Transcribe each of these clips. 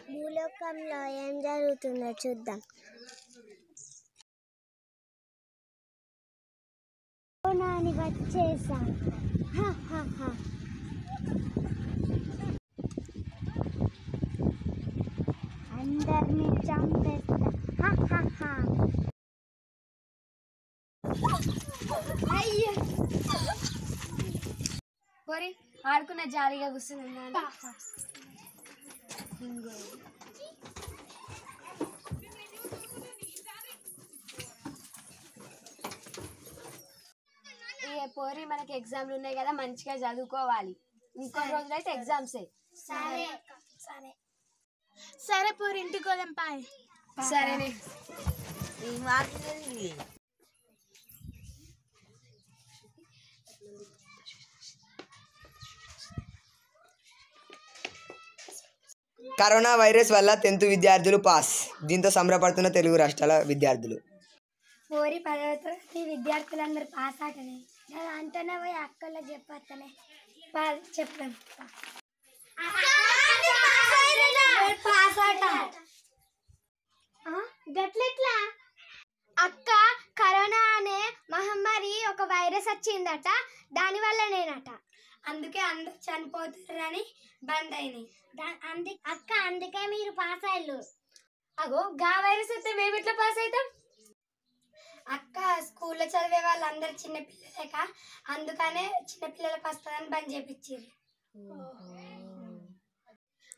భూలోకంలో ఏం జరుగుతుందో చూద్దాం. నాని వచ్చేసా. అందరినీ చంపేస్తా. అయ్యో పోరి ఆడుకున్న జాలీగా కూర్చున్నాను. పోరి మనకి ఎగ్జామ్లు ఉన్నాయి కదా, మంచిగా చదువుకోవాలి. ఇంకో రోజులు అయితే ఎగ్జామ్సే. సరే సరే సరే పోరి, ఇంటికి పోదాం. పాయ్. సరేనే. కరోనా వైరస్ వల్ల 10th విద్యార్థులు పాస్. దీంతో సంబరపడుతున్న తెలుగు రాష్ట్రాల విద్యార్థులు. పోరి 10వ తరగతి విద్యార్థులందరూ పాస్ ఆటనే. అంటనే పోయి అక్కలో చెప్పనే చెప్పాం. గట్లెట్లా అక్క? కరోనా అనే మహమ్మారి ఒక వైరస్ వచ్చిందట, దాని వల్లనేనట. అందుకే అందరు చనిపోతారని బంద్ అయినాయి. అక్క అందుకే మీరు పాస్ అయ్యారు. అగో గా వైరస్ వస్తే మేము ఎట్లా పాస్ అవుతాం? అక్క స్కూల్లో చదివే వాళ్ళందరూ చిన్నపిల్లలేక, అందుకనే చిన్నపిల్లలకు వస్తుందని బంద్ చేపించారు.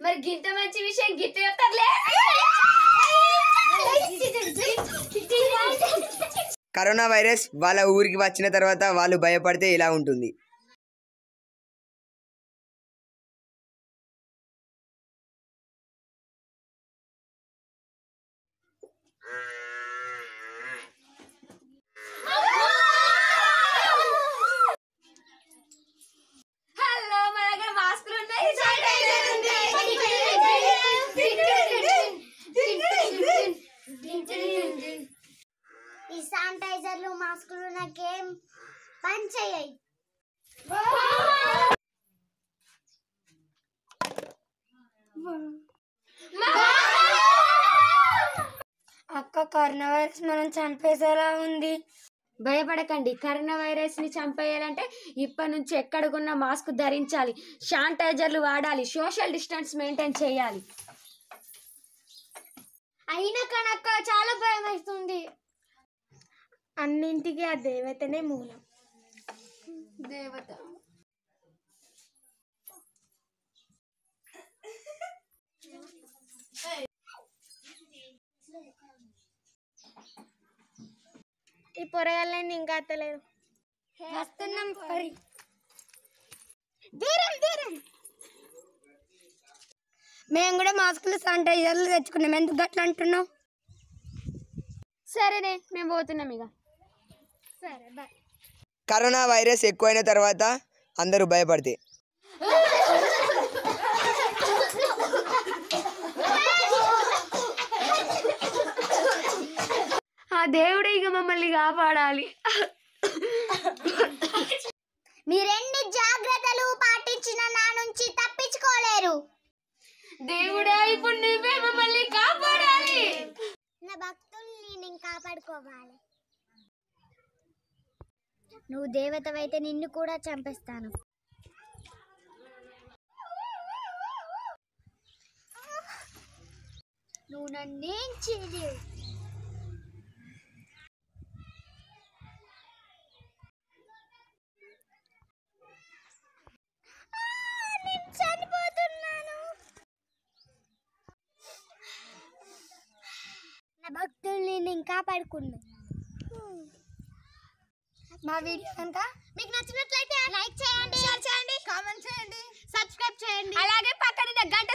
మరి గింత మంచి విషయం గిట్ట చెప్తారులే. కరోనా వైరస్ వాళ్ళ ఊరికి వచ్చిన తర్వాత వాళ్ళు భయపడితే ఇలా ఉంటుంది. హలో, మన దగ్గర మాస్కులు ఉన్నాయి, శానిటైజర్ ఉంది. ఈ శానిటైజర్లు మాస్కులు నాకేం పని చేయయి. అక్క కరోనా వైరస్ మనం చంపేసేలా ఉంది. భయపడకండి. కరోనా వైరస్ ని చంపేయాలంటే ఇప్పటి నుంచి ఎక్కడికున్న మాస్క్ ధరించాలి, శానిటైజర్లు వాడాలి, సోషల్ డిస్టెన్స్ మెయింటైన్ చేయాలి. అయినా కనక్క చాలా భయం వేస్తుంది. అన్నింటికి ఆ దేవతనే మూలం. దేవత ఈ పొరగాళ్ళని ఇంకా అత్తలేదు. వస్తున్నాం పరి. దూరం దూరం. మేము కూడా మాస్కులు శానిటైజర్లు తెచ్చుకున్నాం. ఎందుకు గట్లా అంటున్నావు? సరేనే, మేము పోతున్నాం ఇక. సరే బాయ్. కరోనా వైరస్ ఎక్కువైన తర్వాత అందరూ భయపడితే ఆ దేవుడే ఇక మమ్మల్ని కాపాడాలి. మీరెన్ని జాగ్రత్తలు పాటించినా నా నుంచి తప్పించుకోలేరు. దేవుడా, ఇప్పుడు నువ్వే మమ్మల్ని కాపాడాలి. నా భక్తుల్ని నేను కాపాడుకోవాలి. నువ్వు దేవతవైతే నిన్ను కూడా చంపేస్తాను. నువ్వు నన్నేం చేయలేవు. నేను చనిపోతున్నాను. నా భక్తుల్ని నేను కాపాడుకున్నాను. మా వీడియో కనుక మీకు నచ్చినట్లయితే లైక్ చేయండి, షేర్ చేయండి, కామెంట్ చేయండి, సబ్స్క్రైబ్ చేయండి. అలాగే పక్కన గంట